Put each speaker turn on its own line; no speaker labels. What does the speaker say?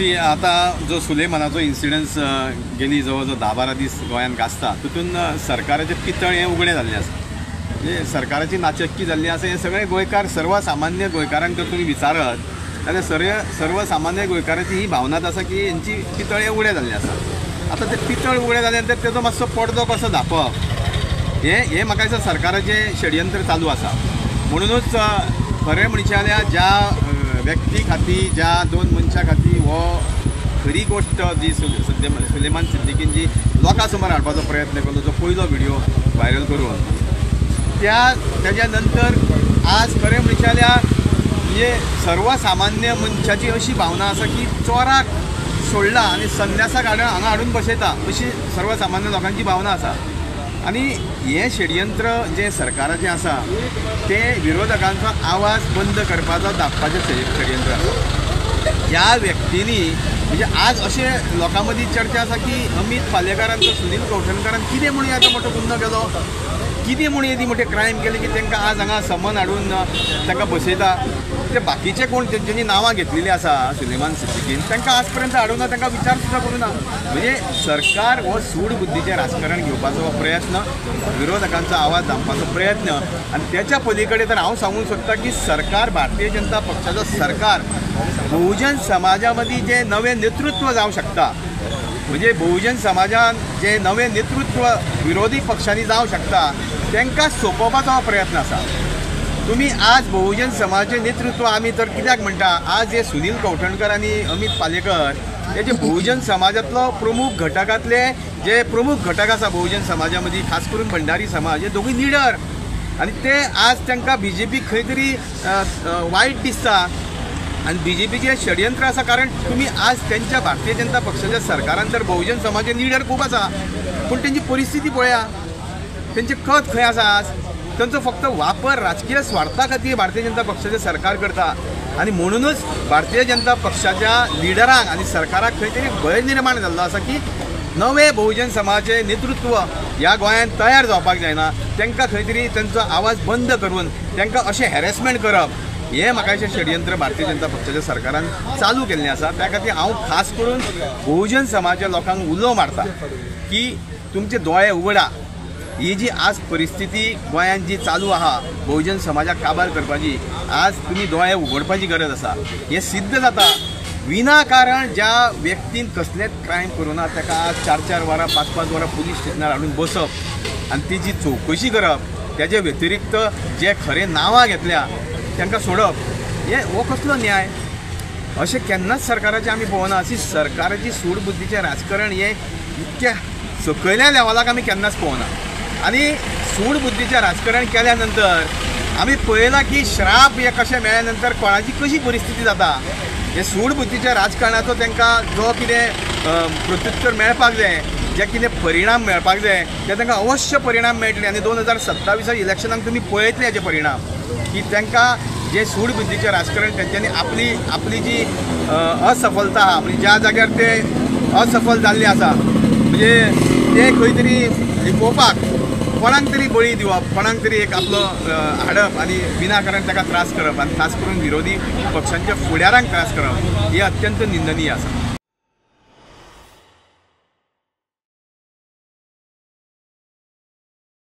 C आता जो सुलेमानाचो incidence गेली जवळ 10-12 दीस गोंयांत गाजता तितून सरकाराचे पितळ हे उगडे जाल्ले आसा. म्हणजे सरकाराची नाचक्की जाल्ली आसा. हे सगळे गोंयकार सर्वसामान्य गोंयकारांक जर तुमी विचारत जाल्यार सर्वसामान्य गोंयकाराची ही भावनाच आसा की हेंची पितळ हे उगडे जाल्ले आसा. आता ते पितळ उगडे जाले नंतर तेजो मातसो पडदो कसो धांपप हे म्हाका दिसता सरकाराचें षडयंत्र चालू आसा. म्हणूनच खरें म्हणचे जाल्यार ज्या व्यक्ती खातीर ज्या 2 मनशां खातीर हो खरी गोष्ट जी सुलेमान सिद्दीकीन जी लोकां समोर हाडपाचो प्रयत्न केलो जो पयलो व्हिडिओ व्हायरल करून त्याच्या नंतर आज खरें म्हणचे जाल्यार म्हणजे सर्वसामान्य मनशाची अशी भावना आसा की चोराक सोडला आनी संन्यासाक हांगा हाडून बसयता अशी सर्वसामान्य लोकांची भावना आसा. आनी हे षडयंत्र जे सरकाराचें आसा ते विरोधकांचो आवाज बंद करपाचो धांपपाचें षडयंत्र आसा. ह्या व्यक्तींनी म्हणजे आज अशें लोकां मदीं चर्चा आसा की अमित पालेकारान तो सुनील कवठणकरान कितें म्हणून येदो मोठो गुन्हो केलो, कितें म्हणून येदी मोठे क्रायम केले की तांकां आज हांगा समन हाडून तांकां बसयता. ते बाकीचे कोण तेंच्यांनी नांवां घेतलेली आसा सुलेमान सिद्दीकीन तांकां आज पर्यंत हाडून तांकां विचार सुद्दां करूना. म्हणजे सरकार हो सूड बुद्धीचें राजकारण घेवपाचो प्रयत्न, विरोधकांचो आवाज धांपपाचो प्रयत्न आनी त्याच्या पलीकडे तर हांव सांगूंक सोदतां की सरकार भारतीय जनता पक्षाचो सरकार बहुजन समाजा मदीं जे नवें नेतृत्व जावंक शकता म्हणजे बहुजन समाजान जे नवें नेतृत्व विरोधी पक्षांनी जावंक शकता तांकां सोंपोवपाचो हो प्रयत्न आसा. तुम्ही आज बहुजन समाजाचें नेतृत्व आमी तर कित्याक म्हणटा आज हे सुनील कवठणकर आनी अमित पालेकर हे जे बहुजन समाजांतलो प्रमुख घटकांतले जे प्रमुख घटक आसा बहुजन समाजा मदीं खास करून भंडारी समाज हे दोगूय लिडर आनी ते आज तांकां BJP खंय तरी वायट दिसता आनी BJPचें षडयंत्र आसा. कारण तुमी आज त्यांच्या भारतीय जनता पक्षाच्या सरकारान तर बहुजन समाजाचे लिडर खूब आसा पूण तेंची परिस्थिती पळया, तेंचे कथ खंय आसा. आज त्यांचो फक्त वापर राजकीय स्वार्था खातीर भारतीय जनता पक्षाचें सरकार करता आनी म्हणूनच भारतीय जनता पक्षाच्या लिडरांक आनी सरकाराक खंय तरी भंय निर्माण जाल्लो आसा की नवे बहुजन समाजाचें नेतृत्व ह्या गोंयांत तयार जावपाक जायना. तांकां खंय तरी तांचो आवाज बंद करून तांकां अशें हॅरेसमेंट करप हे म्हाका दिसता षडयंत्र भारतीय जनता पक्षाच्या सरकारान चालू केल्लें आसा. त्या खातीर हांव खास करून बहुजन समाजाच्या लोकांक उलो मारता की तुमचे दोळे उगडा. ही जी आज परिस्थिती गोंयांत जी चालू आहा बहुजन समाजाक काबार करपाची आज तुमी दोळे उगडपाची गरज आसा. हे सिद्ध जाता विनाकारण ज्या व्यक्तीन कसलेंच क्रायम करूना ताका आज 4-4 वरां 5-5 वरां पुलीस स्टेशनार हाडून बसप आनी तेजी चवकशी करप तेजे व्यतिरिक्त जे खरे नांवां घेतल्या तांकां सोडप हो कसलो न्याय. अशें केन्नाच सरकाराचें आमी पळोवना. अशी सरकाराची सूड बुद्धीचें राजकारण हें इतक्या सकयल्या लेवलाक आमी केन्नाच पळोवना. आनी सूड बुद्धीचें राजकारण केल्या नंतर आमी पळयलां की श्राप हे कशें मेळ्ळ्या नंतर कोणाची कशी परिस्थिती जाता. हे सूड बुद्धीच्या राजकारणाचो तांकां जो कितें प्रत्युत्तर मेळपाक जाय, जे कितें परिणाम मेळपाक जाय ते तांकां अवश्य परिणाम मेळटले. आनी 2027 इलेक्शनाक तुमी पळयतले हेजे परिणाम की तांकां जे सूड बुद्धीचें राजकारण तेंच्यांनी आपली जी असफलता आहा म्हणजे ज्या जाग्यार ते असफल जाल्ले आसा म्हणजे ते खंय तरी लिपोवपाक कोणाक तरी बळी दिवप, कोणाक तरी एक आपलो हाडप आनी विनाकारण ताका त्रास करप आनी खास करून विरोधी पक्षांच्या फुडाऱ्यांक त्रास करप हे अत्यंत निंदनीय आसा.